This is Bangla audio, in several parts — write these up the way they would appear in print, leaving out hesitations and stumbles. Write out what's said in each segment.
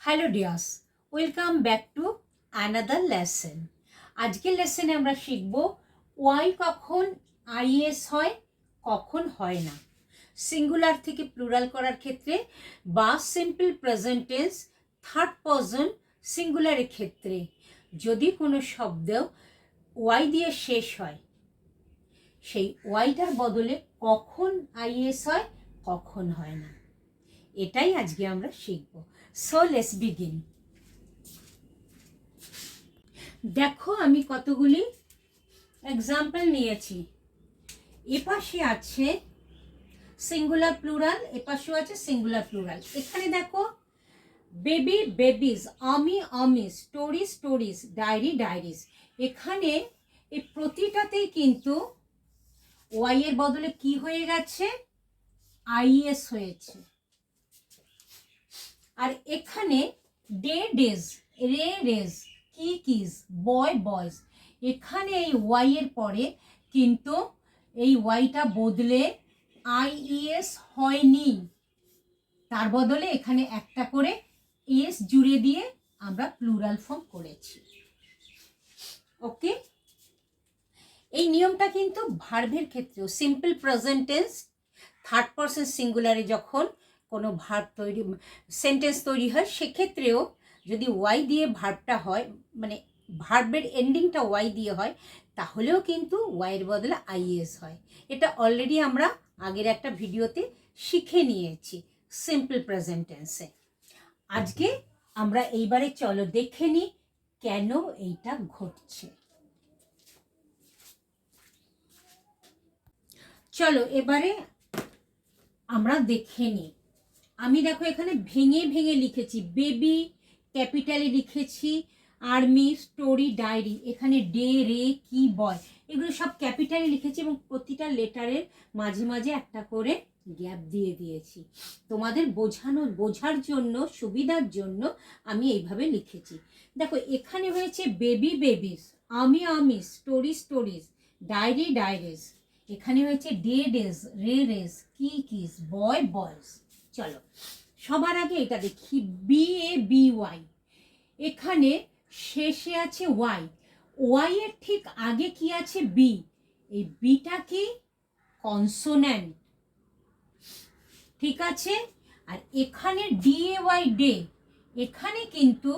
Hello dears, welcome back to another lesson. আজকের লেসনে আমরা শিখব ওয়াই কখন আইএস হয়, কখন হয় না, সিঙ্গুলার থেকে প্লুরাল করার ক্ষেত্রে বা simple present tense third person সিঙ্গুলারের ক্ষেত্রে যদি কোনো শব্দ ওয়াই দিয়ে শেষ হয়, সেই ওয়াইটার বদলে কখন আইএস হয়, কখন হয় না, এটাই আজকে আমরা শিখব। So let's begin. দেখো আমি কতগুলি এক্সাম্পল নিয়েছি। এপাশে আছে সিঙ্গুলার প্লুরাল, এপাশেও আছে সিঙ্গুলার প্লুরাল। এখানে দেখো বেবি বেবিজ, আমি আমি, স্টোরি স্টোরিজ, ডায়েরি ডায়েরিজ। এখানে এই প্রতিটাতেই কিন্তু ওয়াই এর বদলে কি হয়ে গেছে, আইএস হয়েছে। আর এখানে ডে ডেজ, রে রেজ, কি কিজ, বয় বয়স, এখানে এই ওয়াই এর পরে কিন্তু এই ওয়াইটা বদলে আইইএস হয়নি, তার বদলে এখানে একটা করে এস জুড়ে দিয়ে আমরা প্লুরাল ফর্ম করেছি। ওকে, এই নিয়মটা কিন্তু ভার্বের ক্ষেত্রেও, simple present tense third person সিঙ্গুলারে যখন কোনো ভার্ব তৈরি, সেন্টেন্স তৈরি হয়, সেক্ষেত্রেও যদি ওয়াই দিয়ে ভার্বটা হয়, মানে ভার্বের এন্ডিংটা ওয়াই দিয়ে হয়, তাহলেও কিন্তু ওয়াইয়ের বদলে আইএস হয়। এটা অলরেডি আমরা আগের একটা ভিডিওতে শিখে নিয়েছি সিম্পল প্রেজেন্ট টেন্সে। আজকে আমরা এইবারে চলো দেখে নিই কেন এইটা ঘটছে। চলো এবারে আমরা দেখে নিই। আমি দেখো এখানে ভেঙে ভেঙে লিখেছি, বেবি ক্যাপিটালে লিখেছি, আর্মি, স্টোরি, ডায়েরি, এখানে ডে, রে, কি, বয়, এগুলো সব ক্যাপিটালে লিখেছি এবং প্রতিটা লেটারের মাঝে মাঝে একটা করে গ্যাপ দিয়ে দিয়েছি। তোমাদের বোঝার জন্য, সুবিধার জন্য আমি এইভাবে লিখেছি। দেখো এখানে হয়েছে বেবি বেবিস, আমি আমি, স্টোরি স্টোরিজ, ডায়েরি ডায়েরিজ, এখানে হয়েছে ডে ডেজ, রে রেজ, কি কিস, বয় বয়স। চলো সবার আগে এটা দেখি, বি এ বি ওয়াই, এখানে শেষে আছে ওয়াই, ওয়াই এর ঠিক আগে কি আছে, বি। এই বিটা কি, কনসোন্যান্ট, ঠিক আছে। আর এখানে ডি এ ওয়াই, ডে, এখানে কিন্তু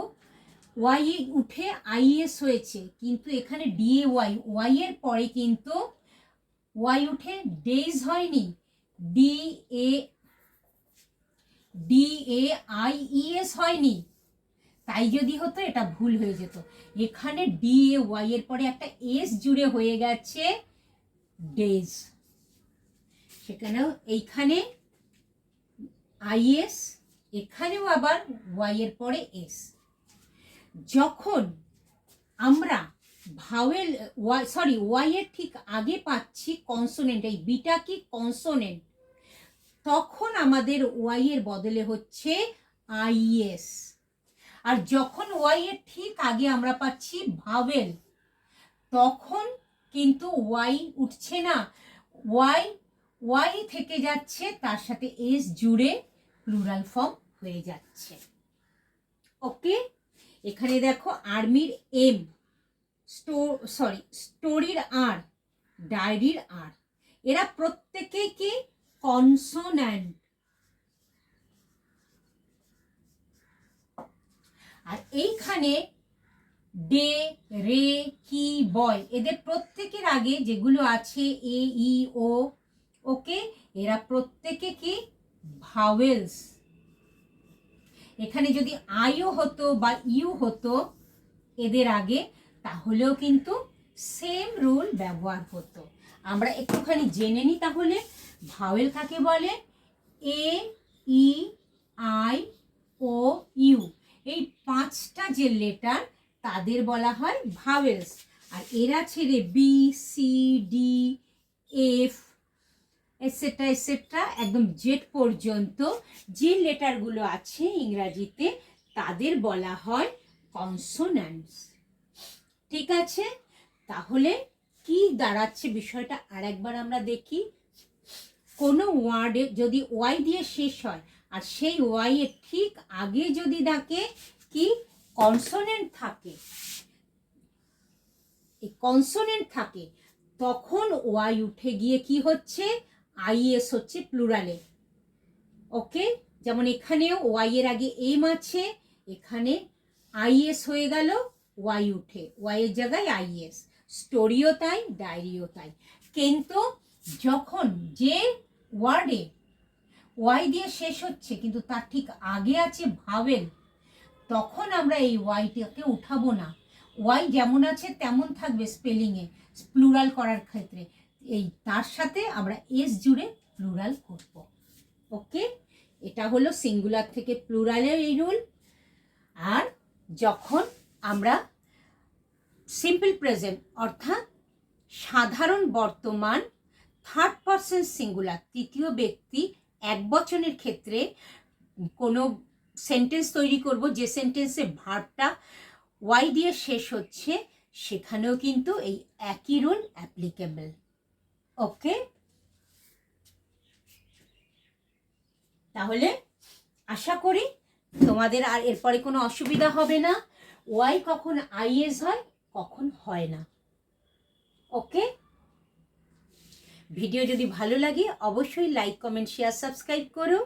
ওয়াই উঠে আইএস হয়েছে, কিন্তু এখানে ডি এ ওয়াই, ওয়াই এর পরে কিন্তু ওয়াই উঠে ডেজ হয়নি, D A I E S হয়নি। তাই যদি হতো এটা ভুল হয়ে যেত। এখানে ডি এ ওয়াই এর পরে একটা এস জুড়ে হয়ে গেছে ডেজ, সেখানেও এইখানে আইএস, এখানেও আবার ওয়াই এর পরে এস। যখন আমরা ভাওয়েল ওয়াই এর ঠিক আগে পাচ্ছি কনসোনেন্ট, এই বিটা কি কনসোনেন্ট, তখন আমাদের ওয়াই এর বদলে হচ্ছে আইএস। আর যখন ওয়াই এর ঠিক আগে আমরা পাচ্ছি ভাওয়েল, তখন কিন্তু ওয়াই উঠছে না, ওয়াই থেকে যাচ্ছে, তার সাথে এস জুড়ে প্লুরাল ফর্ম হয়ে যাচ্ছে। ওকে, এখানে দেখো আর্মির এম, স্টোরির আর, ডায়েরির আর, এরা প্রত্যেকে কি কনসোন্যান্ট। আর এইখানে ডে, রে, কি, বয়, এদের প্রত্যেকের আগে যেগুলো আছে এ ই ও, ওকে, এরা প্রত্যেকে কি ভাওয়েলস। এখানে যদি আইও হতো বা ইউ হতো এদের আগে, তাহলেও কিন্তু সেম রুল ব্যবহার হতো। আমরা একটুখানি জেনে নিই তাহলে ভাওয়েল কাকে বলে। এ ই আই ও ইউ, এই পাঁচটা যে লেটার তাদের বলা হয় ভাওয়েলস। আর এরা ছেড়ে B, C, D, F et cetera et cetera একদম জেড পর্যন্ত যে লেটারগুলো আছে ইংরাজিতে, তাদের বলা হয় কনসোন্যান্টস। ঠিক আছে, তাহলে কি দাঁড়াচ্ছে বিষয়টা আরেকবার আমরা দেখি। কোনো ওয়ার্ডে যদি ওয়াই দিয়ে শেষ হয় আর সেই ওয়াই এর ঠিক আগে যদি থাকে কি কনসোনেন্ট থাকে, এই কনসোনেন্ট থাকে, তখন ওয়াই উঠে গিয়ে কি হচ্ছে আইএস হচ্ছে প্লুরালে। ওকে, যেমন এখানেও ওয়াই এর আগে এম আছে, এখানে আইএস হয়ে গেল, ওয়াই উঠে ওয়াই এর জায়গায় আইএস। স্টোরিও তাই, ডায়েরিও তাই। কিন্তু যখন যে ওয়ার্ডে ওয়াই দিয়ে শেষ হচ্ছে কিন্তু তার ঠিক আগে আছে ভাওয়েল, তখন আমরা এই ওয়াইটাকে উঠাবো না। ওয়াই যেমন আছে তেমন থাকবে স্পেলিংয়ে, প্লুরাল করার ক্ষেত্রে এই তার সাথে আমরা এস জুড়ে প্লুরাল করব। ওকে, এটা হলো সিঙ্গুলার থেকে প্লুরালের এই রুল। আর যখন আমরা সিম্পল প্রেজেন্ট অর্থাৎ সাধারণ বর্তমান থার্ড পারসন সিঙ্গুলার তৃতীয় ব্যক্তি একবচনের ক্ষেত্রে কোনো সেন্টেন্স তৈরি করব যে সেন্টেন্সে ভার্বটা ওয়াই দিয়ে শেষ হচ্ছে, সেখানেও কিন্তু এই একই রুল অ্যাপ্লিকেবল। ওকে, তাহলে আশা করি তোমাদের আর এরপরে কোনো অসুবিধা হবে না। ওয়াই কখন আইএস হয়, কখন হয় না। ওকে, ভিডিও যদি ভালো লাগে অবশ্যই লাইক, কমেন্ট, শেয়ার, সাবস্ক্রাইব করো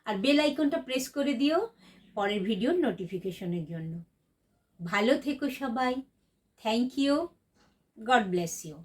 আর বেল আইকনটা প্রেস করে দিও পরের ভিডিওর নোটিফিকেশনের জন্য। ভালো থেকো সবাই। Thank you. God bless you.